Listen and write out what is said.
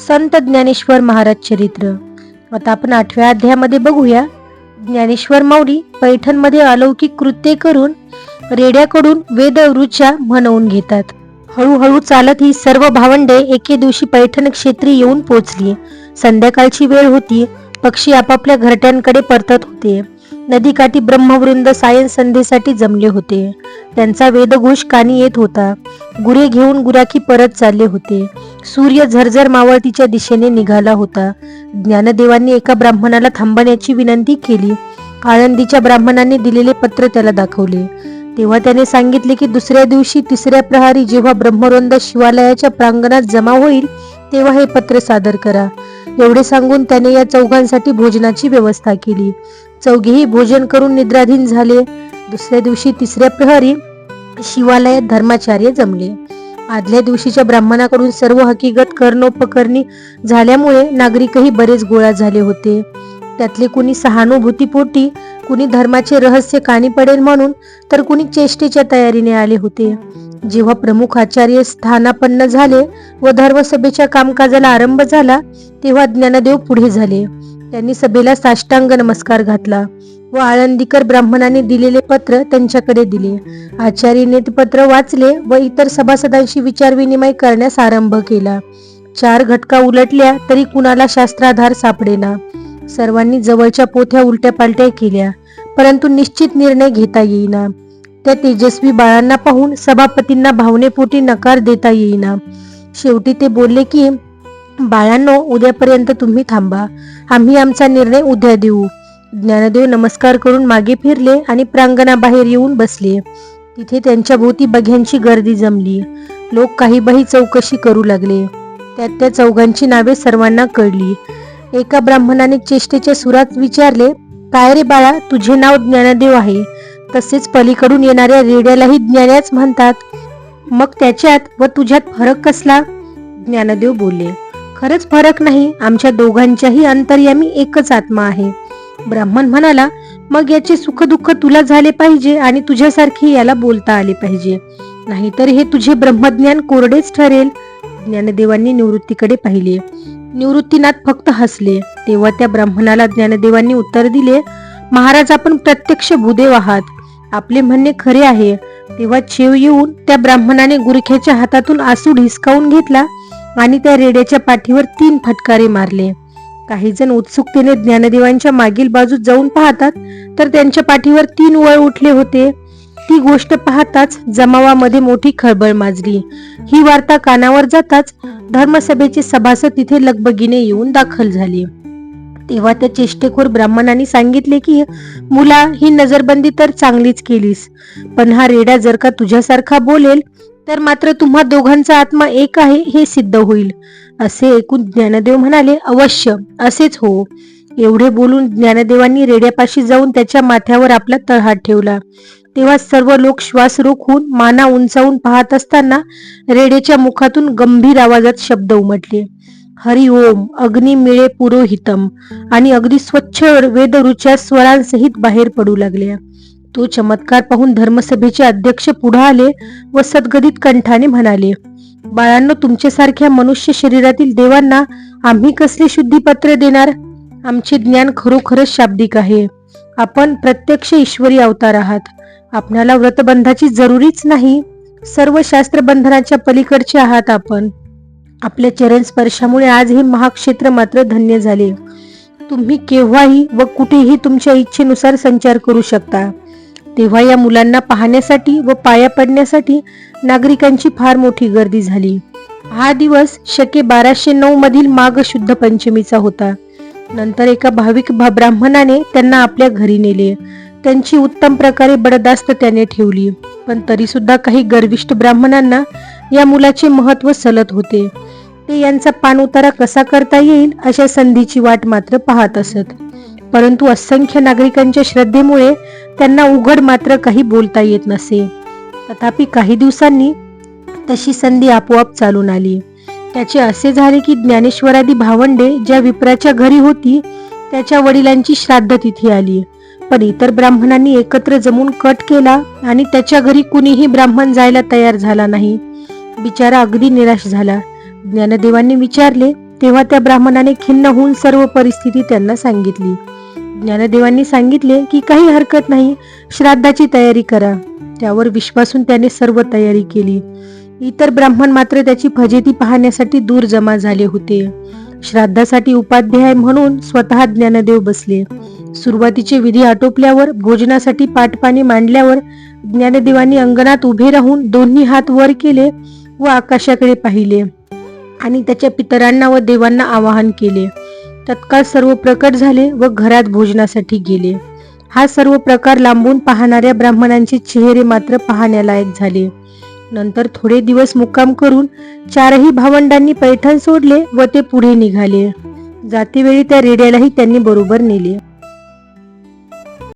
संत ज्ञानेश्वर महाराज चरित्र. आता आपण 8व्या अध्यायामध्ये बघूया. ज्ञानेश्वर माऊली पैठणमध्ये अलौकिक कृत्ये करून रेड्याकडून वेदवृच्या म्हणवून घेतात. हळूहळू चालत ही सर्व भावंडे एके दिवशी पैठण क्षेत्री येऊन पोचली. संध्याकाळची वेळ होती. पक्षी आपापल्या घरट्यांकडे परतत होते. नदीकाठी ब्रह्मवृंद सायं संध्येसाठी जमले होते. त्यांचा वेदघोष कानी येत होता. गुरे घेऊन गुराखी परत चालले होते. सूर्य झरझर मावळतीच्या दिशेने निघाला होता. ज्ञानदेवांनी एका ब्राह्मणाला थांबण्याची विनंती केली. आळंदीच्या ब्राह्मणाने दिलेले पत्र त्याला दाखवले. तेव्हा त्याने सांगितले की दुसऱ्या दिवशी 3ऱ्या प्रहारी जेव्हा ब्रह्मवृंद शिवालयाच्या प्रांगणात जमा होईल तेव्हा हे पत्र सादर करा. एवढे सांगून त्याने या चौघांसाठी भोजनाची व्यवस्था केली. चौघेही भोजन करून निद्राधीन झाले. दुसऱ्या दिवशी 3ऱ्या प्रहरी शिवालयात धर्माचार्य जमले. आदल्या दिवशीच्या ब्राह्मणाकडून सर्व हकीकत कर्णोपकरणी झाल्यामुळे नागरिकही बरेच गोळा झाले होते. त्यातले कुणी सहानुभूतीपोटी, कुणी धर्माचे रहस्य कानी पडेल म्हणून, तर कुणी चेष्टेच्या तयारीने आले होते. जेव्हा प्रमुख आचार्य स्थानापन्न झाले व धर्मसभेच्या कामकाजाला आरंभ झाला तेव्हा ज्ञानदेव पुढे झाले. त्यांनी सभेला साष्टांग नमस्कार घातला व आळंदीकर ब्राह्मणाने दिलेले पत्र त्यांच्याकडे दिले. आचार्याने ते पत्र वाचले व इतर सभासदांशी विचारविनिमय करण्यास आरंभ केला. 4 घटका उलटल्या तरी कुणाला शास्त्राधार सापडेना. सर्वांनी जवळच्या पोथ्या उलट्या पालट्या केल्या, परंतु निश्चित निर्णय घेता येईना. त्या तेजस्वी बाळांना पाहून सभापतींना भावनेपोटी नकार देता येईना. शेवटी ते बोलले की बाळांनो, उद्यापर्यंत तुम्ही थांबा, आम्ही आमचा निर्णय उद्या देऊ. ज्ञानदेव नमस्कार करून मागे फिरले आणि प्रांगणाबाहेर येऊन बसले. तिथे त्यांच्या भोवती बघ्यांची गर्दी जमली. लोक काहीबाही चौकशी करू लागले. त्यात त्या चौघांची नावे सर्वांना कळली. एका ब्राह्मणाने चेष्टेच्या सुरात विचारले, काय रे बाळा, तुझे नाव ज्ञानदेव आहे, तसेच पलीकडून येणाऱ्या रेड्यालाही ज्ञान्याच म्हणतात, मग त्याच्यात व तुझ्यात फरक कसला? ज्ञानदेव बोलले, खरंच फरक नाही, आमच्या दोघांच्याही अंतर्यामी एकच आत्मा आहे. ब्राह्मण म्हणाला, मग याचे सुखदुःख तुला झाले पाहिजे आणि तुझ्यासारखे याला बोलता आले पाहिजे, नाहीतर हे तुझे ब्रह्मज्ञान कोरडेच ठरेल. ज्ञानदेवांनी निवृत्तीकडे पाहिले. निवृत्तीनाथ फक्त हसले. तेव्हा त्या ब्राह्मणाला ज्ञानदेवांनी उत्तर दिले, महाराज, आपण प्रत्यक्ष भूदेव आहात, आपले म्हणणे खरे आहे. तेव्हा छेव येऊन त्या ब्राह्मणाने गुरख्याच्या हातातून आसूड हिसकावून घेतला आणि त्या रेड्याच्या पाठीवर 3 फटकारे मारले. काही जण उत्सुकतेने ज्ञानदेवांच्या मागील बाजूस जाऊन पाहतात तर त्यांच्या पाठीवर 3 वळ उठले होते. ती गोष्ट पाहताच जमावामध्ये मोठी खळबळ माजली. ही वार्ता कानावर जाताच धर्मसभेचे सभासद तिथे लगबगीने येऊन दाखल झाले. तेव्हा त्या चेष्टेखोर ब्राह्मणांनी सांगितले की मुला, ही नजरबंदी तर चांगलीच केलीस, पण हा रेडा जर का तुझ्यासारखा बोलेल तर मात्र तुम्हा दोघांचा आत्मा एक आहे हे सिद्ध होईल. असे ऐकून ज्ञानदेव म्हणाले, अवश्य असेच हो. एवढे बोलून ज्ञानदेवांनी रेड्यापाशी जाऊन त्याच्या माथ्यावर आपला तळहात ठेवला. तेव्हा सर्व लोक श्वास रोखून माना उंचावून पाहत असताना रेड्याच्या मुखातून गंभीर आवाजात शब्द उमटले, हरि ओम अग्नी मिळे पुरोहितम, आणि अगदी स्वच्छ वेदरुच्या स्वरांसहित बाहेर पडू लागल्या. तो चमत्कार पाहून धर्मसभेचे अध्यक्ष पुढे आले व सद्गदित कंठाने म्हणाले, बाळांनो, तुमच्यासारख्या मनुष्य शरीरातील देवांना आम्ही कसले शुद्धीपत्र देणार? आमचे ज्ञान खरोखरच शाब्दिक आहे. आपण प्रत्यक्ष ईश्वरी अवतार आहात. आपणाला व्रतबंधाची जरुरीच नाही. सर्व शास्त्रबंधनाच्या पलीकडचे आहात आपण. आपल्या चरण स्पर्शामुळे आज हे महाक्षेत्र मात्र धन्य झाले. तुम्ही केव्हाही व कुठेही तुमच्या इच्छेनुसार संचार करू शकता. तेव्हा या मुलांना पाहण्यासाठी व पाया पडण्यासाठी नागरिकांची फार मोठी गर्दी झाली. हा दिवस शके 1209 मधील माघ शुद्ध पंचमीचा होता. नंतर एका भाविक ब्राह्मणाने त्यांना आपल्या घरी नेले. त्यांची उत्तम प्रकारे बडदास्त त्याने ठेवली, पण तरी सुद्धा काही गर्विष्ठ ब्राह्मणांना या मुलाचे महत्व सलत होते. ते यांचा पाणउतारा कसा करता येईल अशा संधीची वाट मात्र पाहत असत. परंतु असंख्य नागरिकांच्या श्रद्धेमुळे त्यांना उघड मात्र काही बोलता येत नसे. तथापि काही दिवसांनी तशी संधी आपोआप चालून आली. त्याचे असे झाले की ज्ञानेश्वरादी भावंडे ज्या विप्राच्या घरी होती त्याच्या वडिलांची श्राद्ध तिथी आली. पण इतर ब्राह्मणांनी एकत्र जमून कट केला आणि त्याच्या घरी कुणीही ब्राह्मण जायला तयार झाला नाही. बिचारा अगदी निराश झाला. ज्ञानदेवांनी विचारले, तेव्हा त्या ब्राह्मणाने खिन्न होऊन सर्व परिस्थिती त्यांना सांगितली. ज्ञानदेवांनी सांगितले की काही हरकत नाही, श्राद्धाची तयारी करा. त्यावर विश्वासून त्याने सर्व तयारी केली. इतर ब्राह्मण मात्र त्याची फजिती पाहण्यासाठी दूर जमा झाले होते. श्राद्धासाठी उपाध्याय म्हणून स्वतः ज्ञानदेव बसले. सुरुवातीचे विधी आटोपल्यावर भोजनासाठी पाटपाणी मांडल्यावर ज्ञानदेवांनी अंगणात उभे राहून दोन्ही हात वर केले व आकाशाकडे पाहिले आणि त्याच्या पितरांना व देवांना आवाहन केले. तत्काळ सर्व प्रकट झाले व घरात भोजनासाठी गेले. हा सर्व प्रकार लांबून पाहणाऱ्या ब्राह्मणांचे चेहरे मात्र पाहण्यालायक झाले. नंतर थोडे दिवस मुक्काम करून चारही भावंडांनी पैठण सोडले व ते पुढे निघाले. जातेवेळी त्या रेड्यालाही त्यांनी बरोबर नेले.